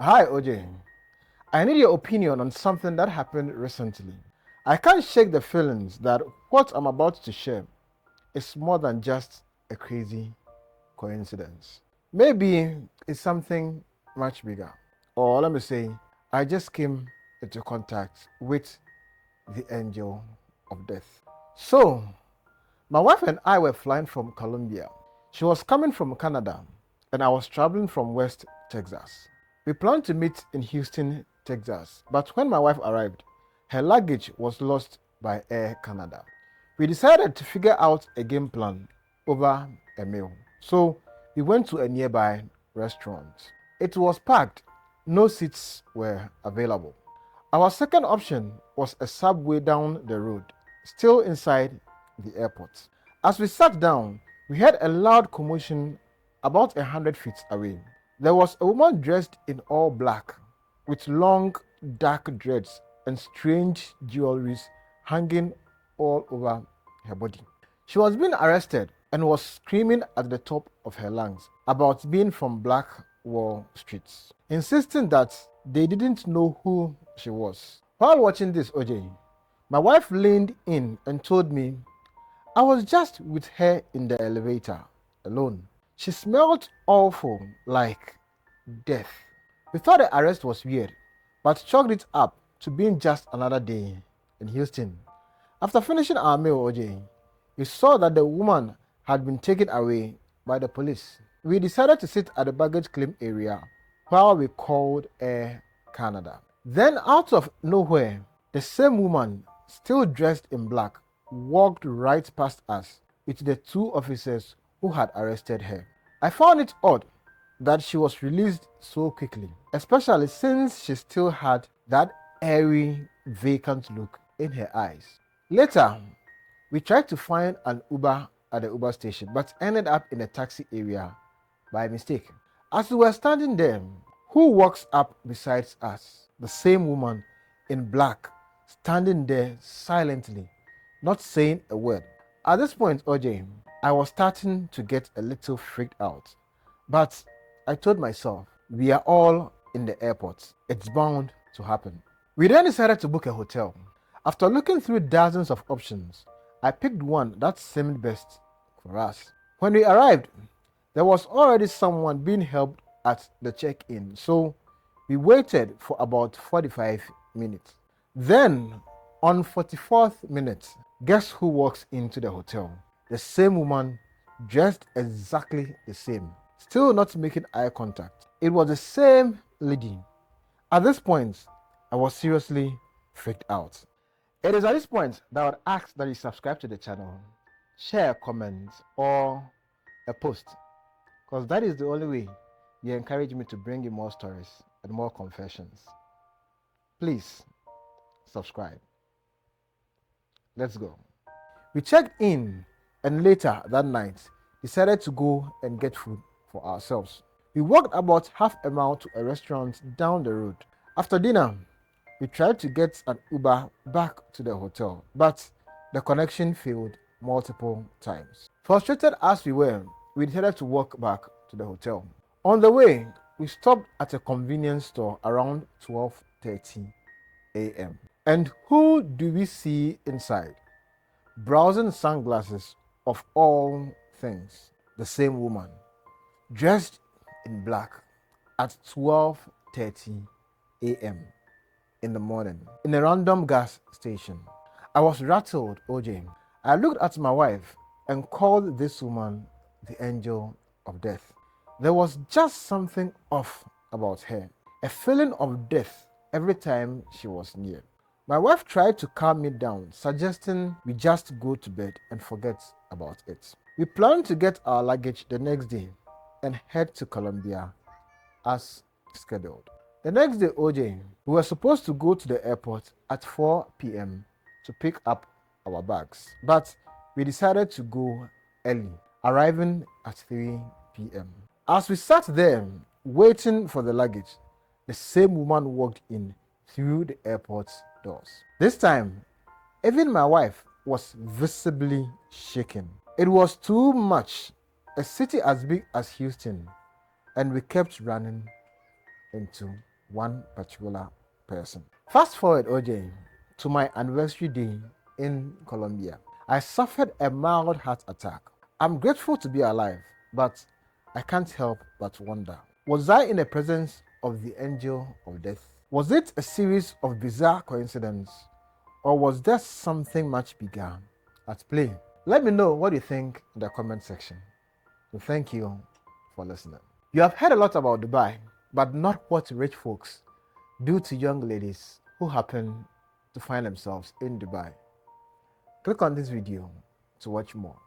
Hi, OJ. I need your opinion on something that happened recently. I can't shake the feelings that what I'm about to share is more than just a crazy coincidence. Maybe it's something much bigger. Or let me say, I just came into contact with the angel of death. So, my wife and I were flying from Colombia. She was coming from Canada, and I was traveling from West Texas. We planned to meet in Houston, Texas, but when my wife arrived, her luggage was lost by Air Canada. We decided to figure out a game plan over a meal. So we went to a nearby restaurant. It was packed, no seats were available. Our second option was a subway down the road, still inside the airport. As we sat down, we heard a loud commotion about 100 feet away. There was a woman dressed in all black, with long, dark dreads and strange jewelries hanging all over her body. She was being arrested and was screaming at the top of her lungs about being from Black Wall Street, insisting that they didn't know who she was. While watching this, OJ, my wife leaned in and told me I was just with her in the elevator alone. She smelled awful, like death. We thought the arrest was weird, but chalked it up to being just another day in Houston. After finishing our meal, OJ, we saw that the woman had been taken away by the police. We decided to sit at the baggage claim area while we called Air Canada. Then, out of nowhere, the same woman, still dressed in black, walked right past us with the two officers who had arrested her. I found it odd that she was released so quickly, especially since she still had that airy, vacant look in her eyes. Later, we tried to find an Uber at the Uber station, but ended up in a taxi area by mistake. As we were standing there, who walks up besides us? The same woman in black, standing there silently, not saying a word. At this point, OJ, I was starting to get a little freaked out. But I told myself, we are all in the airport. It's bound to happen. We then decided to book a hotel. After looking through dozens of options, I picked one that seemed best for us. When we arrived, there was already someone being helped at the check-in, so we waited for about 45 minutes. Then, on 44th minute, guess who walks into the hotel? The same woman, dressed exactly the same, still not making eye contact. It was the same lady. At this point, I was seriously freaked out. It is at this point that I would ask that you subscribe to the channel, share a comment or a post, because that is the only way you encourage me to bring you more stories and more confessions. Please subscribe. Let's go. We checked in and later that night decided to go and get food for ourselves. We walked about half a mile to a restaurant down the road. After dinner, we tried to get an Uber back to the hotel, but the connection failed multiple times. Frustrated as we were, we decided to walk back to the hotel. On the way, we stopped at a convenience store around 12:30 a.m. And who do we see inside? Browsing sunglasses of all things, the same woman, dressed in black at 12:30 a.m. in the morning in a random gas station. I was rattled, OJ. I looked at my wife and called this woman the angel of death. There was just something off about her, a feeling of death every time she was near. My wife tried to calm me down, suggesting we just go to bed and forget about it. We planned to get our luggage the next day and head to Colombia as scheduled. The next day, OJ, we were supposed to go to the airport at 4 p.m. to pick up our bags, but we decided to go early, arriving at 3 p.m. As we sat there waiting for the luggage, the same woman walked in through the airport's doors. This time, even my wife was visibly shaken. It was too much, a city as big as Houston, and we kept running into one particular person. Fast forward, OJ, to my anniversary day in Colombia. I suffered a mild heart attack. I'm grateful to be alive, but I can't help but wonder, was I in the presence of the angel of death? Was it a series of bizarre coincidences, or was there something much bigger at play? Let me know what you think in the comment section. And thank you for listening. You have heard a lot about Dubai, but not what rich folks do to young ladies who happen to find themselves in Dubai. Click on this video to watch more.